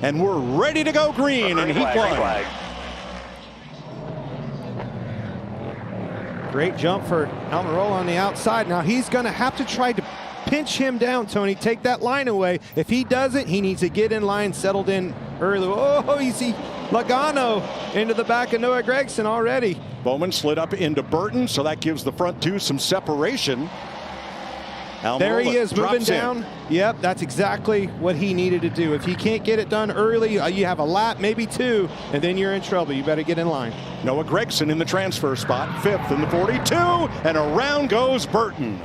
and we're ready to go green, and heat one. Great jump for Almirola on the outside. Now he's going to have to try to pinch him down, Tony. Take that line away. If he doesn't, he needs to get in line, settled in early. Oh, you see Logano into the back of Noah Gragson already. Bowman slid up into Burton, so that gives the front two some separation. Almirola there he is moving down. In. Yep, that's exactly what he needed to do. If he can't get it done early, you have a lap, maybe two, and then you're in trouble. You better get in line. Noah Gragson in the transfer spot, 5th in the 42, and around goes Burton.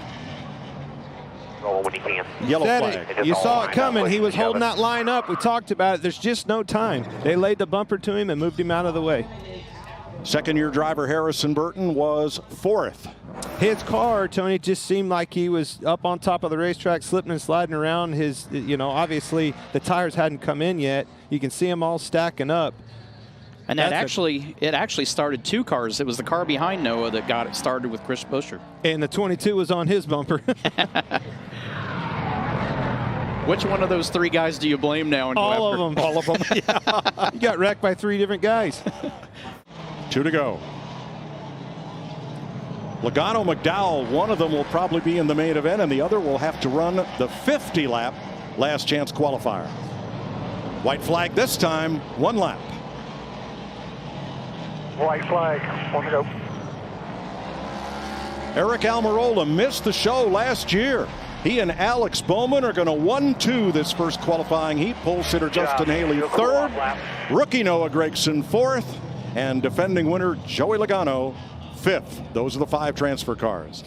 Roll when you can. Yellow flag. You saw it coming. He was holding that line up. We talked about it. There's just no time. They laid the bumper to him and moved him out of the way. Second-year driver Harrison Burton was 4th. His car, Tony, just seemed like he was up on top of the racetrack, slipping and sliding around. His, obviously the tires hadn't come in yet. You can see them all stacking up. And it actually started 2 cars. It was the car behind Noah that got it started with Chris Buescher. And the 22 was on his bumper. Which one of those 3 guys do you blame now? All of them. All of them. Yeah. You got wrecked by 3 different guys. 2 to go. Logano, McDowell, one of them will probably be in the main event, and the other will have to run the 50-lap last chance qualifier. White flag this time, 1 lap. White flag, 1 to go. Eric Almirola missed the show last year. He and Alex Bowman are going to 1-2 this first qualifying heat. Pole sitter Justin Haley 3rd. Rookie Noah Gragson 4th. And defending winner Joey Logano 5th. Those are the 5 transfer cars.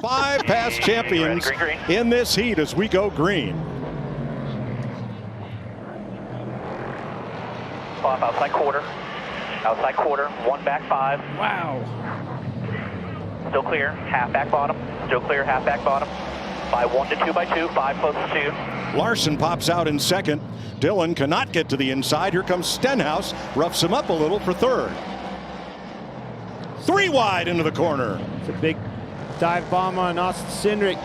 5 past champions in this heat as we go green. Off outside quarter. Outside quarter. 1 back 5. Wow. Still clear. Half back bottom. Still clear. Half back bottom. By 1 to 2 by 2. 5 closest to you. Larson pops out in 2nd. Dillon cannot get to the inside. Here comes Stenhouse. Roughs him up a little for 3rd. 3 wide into the corner. It's a big dive bomb on Austin Cindric.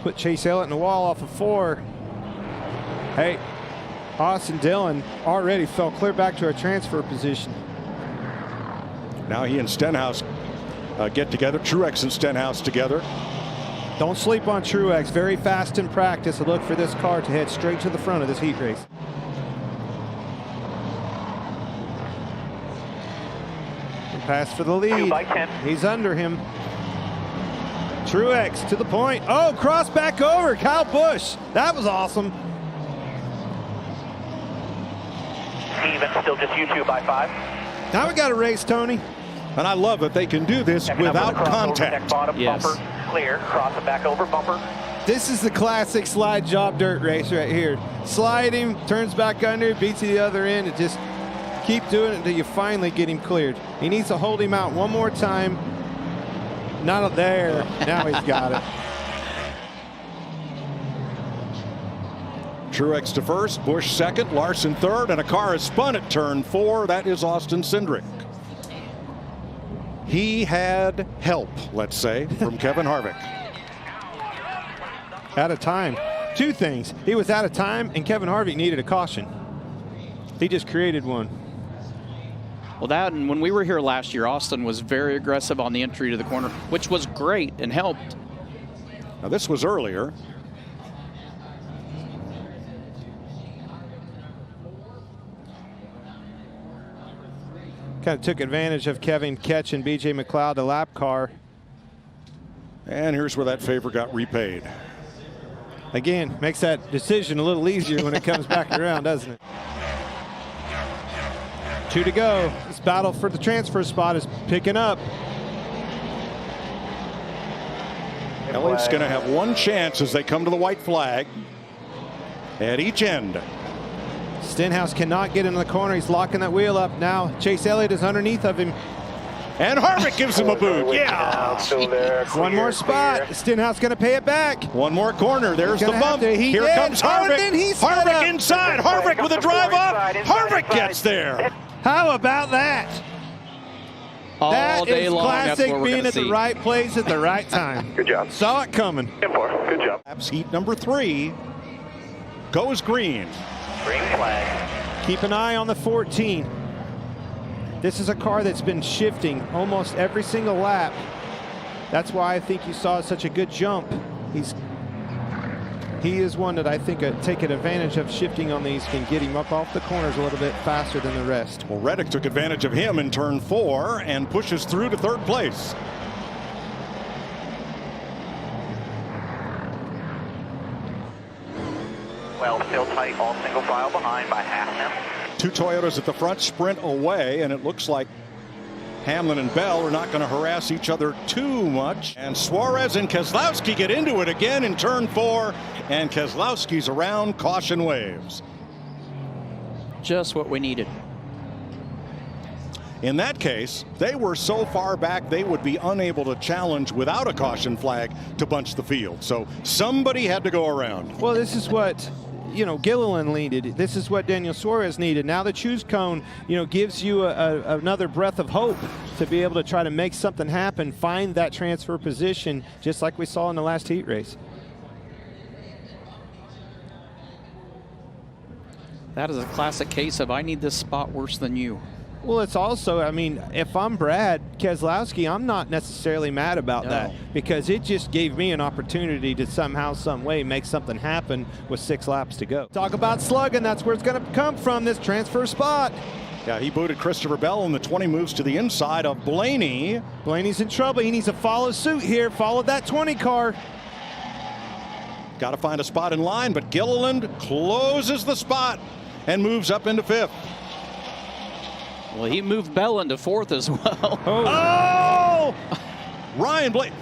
Put Chase Elliott in the wall off of 4. Hey, Austin Dillon already fell clear back to a transfer position. Now he and Stenhouse get together. Truex and Stenhouse together. Don't sleep on Truex. Very fast in practice. A look for this car to head straight to the front of this heat race. Pass for the lead. 2 by 10. He's under him. Truex to the point. Oh, cross back over. Kyle Busch. That was awesome. Even still just you 2 by 5. Now we got a race, Tony. And I love that they can do this without contact. Bottom, yes. Bumper clear. Cross it back over bumper. This is the classic slide job dirt race right here. Slide him, turns back under, beats you the other end, and just keep doing it until you finally get him cleared. He needs to hold him out one more time. Not there. Now he's got it. Truex to 1st, Busch 2nd, Larson 3rd, and a car is spun at turn 4. That is Austin Cindric. He had help, let's say, from Kevin Harvick. Out of time. 2 things. He was out of time, and Kevin Harvick needed a caution. He just created one. Well, that, and when we were here last year, Austin was very aggressive on the entry to the corner, which was great and helped. Now, this was earlier. Kind of took advantage of Kevin catching B.J. McLeod, the lap car. And here's where that favor got repaid. Again, makes that decision a little easier when it comes back around, doesn't it? 2 to go. This battle for the transfer spot is picking up. Elliott's going to have 1 chance as they come to the white flag at each end. Stenhouse cannot get in the corner. He's locking that wheel up now. Chase Elliott is underneath of him. And Harvick gives him a boot. Yeah. One more spot. Stenhouse going to pay it back. 1 more corner. There's the bump. Here comes Harvick. Harvick inside. Harvick with a drive up. Harvick gets there. How about that? All day long. Classic being at the right place at the right time. Good job. Saw it coming. Good job. Laps heat number 3. goes green. Green flag. Keep an eye on the 14. This is a car that's been shifting almost every single lap. That's why I think you saw such a good jump. He is one that I think taking advantage of shifting on these can get him up off the corners a little bit faster than the rest. Well, Reddick took advantage of him in turn 4 and pushes through to 3rd place. Well, still tight, all single file behind by half now. 2 Toyotas at the front sprint away, and it looks like Hamlin and Bell are not going to harass each other too much. And Suarez and Keselowski get into it again in turn 4, and Keselowski's around, caution waves. Just what we needed. In that case, they were so far back they would be unable to challenge without a caution flag to bunch the field. So somebody had to go around. Well, this is what, Gilliland needed. This is what Daniel Suarez needed. Now the choose cone, gives you another breath of hope to be able to try to make something happen, find that transfer position, just like we saw in the last heat race. That is a classic case of I need this spot worse than you. Well, it's also, if I'm Brad Keselowski, I'm not necessarily mad about that, because it just gave me an opportunity to somehow, some way make something happen with 6 laps to go. Talk about slugging, that's where it's going to come from, this transfer spot. Yeah, he booted Christopher Bell, and the 20 moves to the inside of Blaney. Blaney's in trouble. He needs to follow suit here, follow that 20 car. Got to find a spot in line, but Gilliland closes the spot and moves up into 5th. Well, he moved Bell into 4th as well. Oh! Ryan Blaney.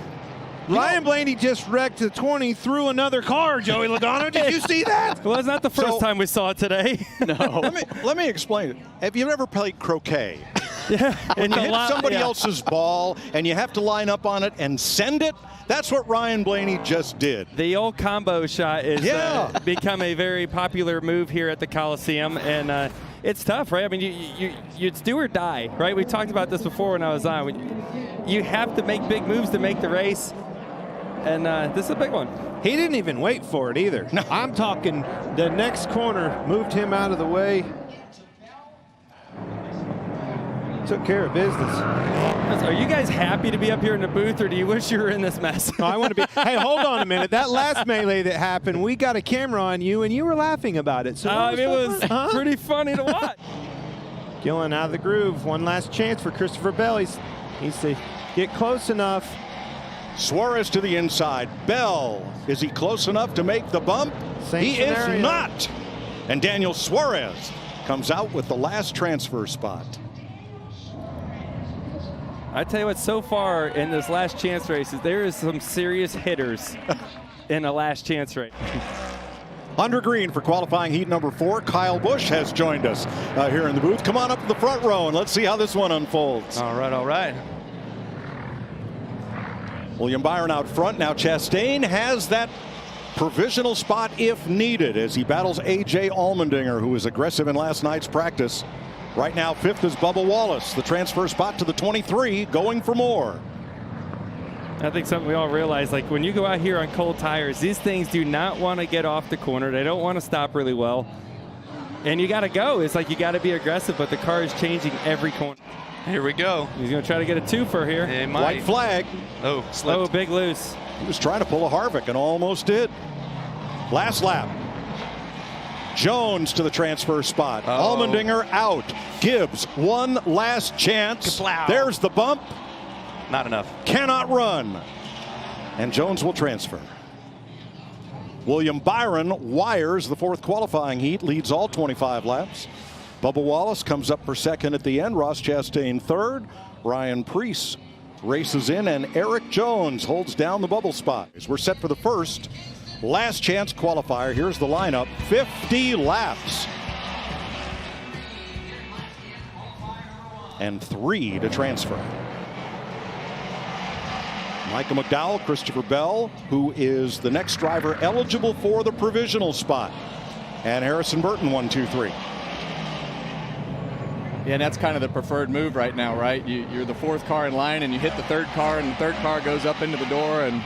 Ryan Blaney just wrecked the 20 through another car, Joey Logano. Did you see that? Well, it's not the first time we saw it today. No. Let me explain it. Have you ever played croquet? Yeah. When you hit somebody else's ball and you have to line up on it and send it, that's what Ryan Blaney just did. The old combo shot is become a very popular move here at the Coliseum, and it's tough, right? I mean, it's do or die, right? We talked about this before when I was on. You have to make big moves to make the race, and this is a big one. He didn't even wait for it either. No. I'm talking the next corner moved him out of the way. Took care of business. Are you guys happy to be up here in the booth, or do you wish you were in this mess? No, I want to be. Hey, hold on a minute. That last melee that happened, we got a camera on you, and you were laughing about it. So it was pretty funny to watch. Gilliland out of the groove. One last chance for Christopher Bell. He needs to get close enough. Suarez to the inside. Bell, is he close enough to make the bump? He is not. And Daniel Suarez comes out with the last transfer spot. I tell you what, so far in this last chance races, there is some serious hitters in a last chance race. Under green for qualifying heat number 4, Kyle Busch has joined us here in the booth. Come on up to the front row and let's see how this one unfolds. All right, all right. William Byron out front. Now Chastain has that provisional spot if needed as he battles A.J. Allmendinger, who was aggressive in last night's practice. Right now, 5th is Bubba Wallace, the transfer spot to the 23, going for more. I think something we all realize, like when you go out here on cold tires, these things do not want to get off the corner. They don't want to stop really well. And you got to go. It's like you got to be aggressive, but the car is changing every corner. Here we go. He's going to try to get a twofer here. White flag. Oh, slipped. Oh, big loose. He was trying to pull a Harvick and almost did. Last lap. Jones to the transfer spot. Allmendinger out. Gibbs, one last chance. Kaplow. There's the bump. Not enough. Cannot run. And Jones will transfer. William Byron wires the 4th qualifying heat, leads all 25 laps. Bubba Wallace comes up for 2nd at the end. Ross Chastain 3rd. Ryan Preece races in, and Eric Jones holds down the bubble spot. As we're set for the first last chance qualifier. Here's the lineup. 50 laps. And 3 to transfer. Michael McDowell, Christopher Bell, who is the next driver eligible for the provisional spot. And Harrison Burton, 1, 2, 3. Yeah, and that's kind of the preferred move right now, right? You're the 4th car in line, and you hit the 3rd car, and the 3rd car goes up into the door, and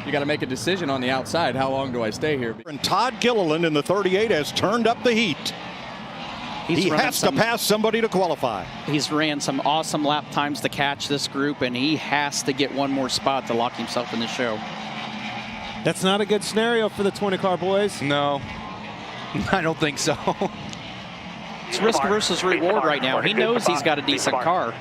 You got to make a decision on the outside. How long do I stay here? And Todd Gilliland in the 38 has turned up the heat. He has to pass somebody to qualify. He's ran some awesome lap times to catch this group, and he has to get one more spot to lock himself in the show. That's not a good scenario for the 20-car boys. No, I don't think so. It's risk versus reward right now. He knows he's got a decent car,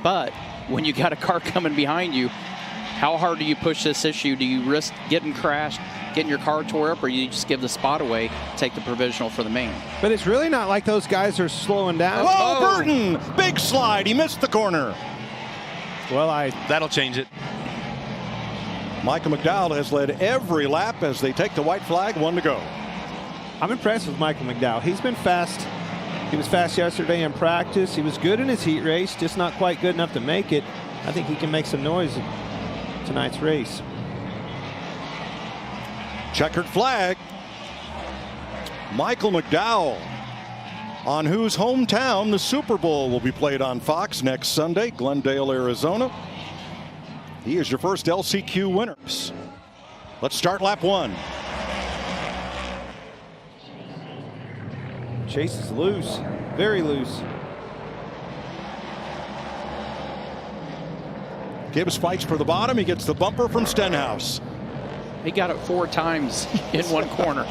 but when you got a car coming behind you, how hard do you push this issue? Do you risk getting crashed, getting your car tore up, or you just give the spot away, take the provisional for the main? But it's really not like those guys are slowing down. Whoa, Burton! Big slide. He missed the corner. Well, That'll change it. Michael McDowell has led every lap as they take the white flag, 1 to go. I'm impressed with Michael McDowell. He's been fast. He was fast yesterday in practice. He was good in his heat race, just not quite good enough to make it. I think he can make some noise in tonight's race. Checkered flag. Michael McDowell, on whose hometown the Super Bowl will be played on Fox next Sunday, Glendale, Arizona. He is your first LCQ winner. Let's start lap 1. Chase is loose, very loose. Gibbs fights for the bottom. He gets the bumper from Stenhouse. He got it 4 times in one corner.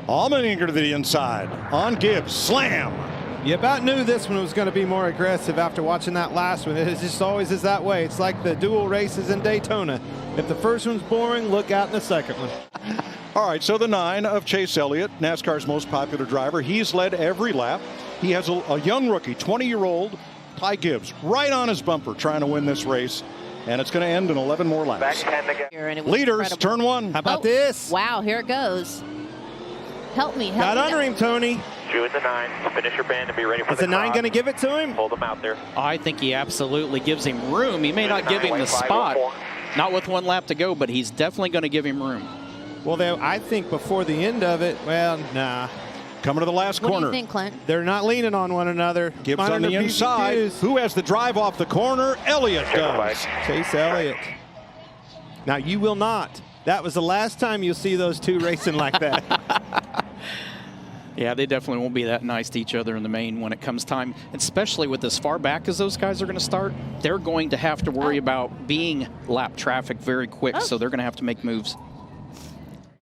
Allmendinger to the inside. On Gibbs. Slam. You about knew this one was going to be more aggressive after watching that last one. It just always is that way. It's like the dual races in Daytona. If the first one's boring, look out in the second one. All right, so the 9 of Chase Elliott, NASCAR's most popular driver. He's led every lap. He has a young rookie, 20-year-old Ty Gibbs, right on his bumper trying to win this race. And it's going to end in 11 more laps. Leaders, incredible. turn 1. How about this? Wow, here it goes. Help me. Got under him, Tony. Drew in the 9. Finish your band and be ready for Is the 9 going to give it to him? Hold them out there. I think he absolutely gives him room. He may not give him the spot, not with 1 lap to go, but he's definitely going to give him room. Well, I think before the end of it, well, nah. Coming to the last What corner. do you think, Clint? They're not leaning on one another. Gibbs Minor on the to inside. BBQs. Who has the drive off the corner? Elliott does. Chase Elliott. Now, you will not. That was the last time you'll see those 2 racing like that. Yeah, they definitely won't be that nice to each other in the main when it comes time, especially with as far back as those guys are going to start. They're going to have to worry about being lap traffic very quick, so they're going to have to make moves.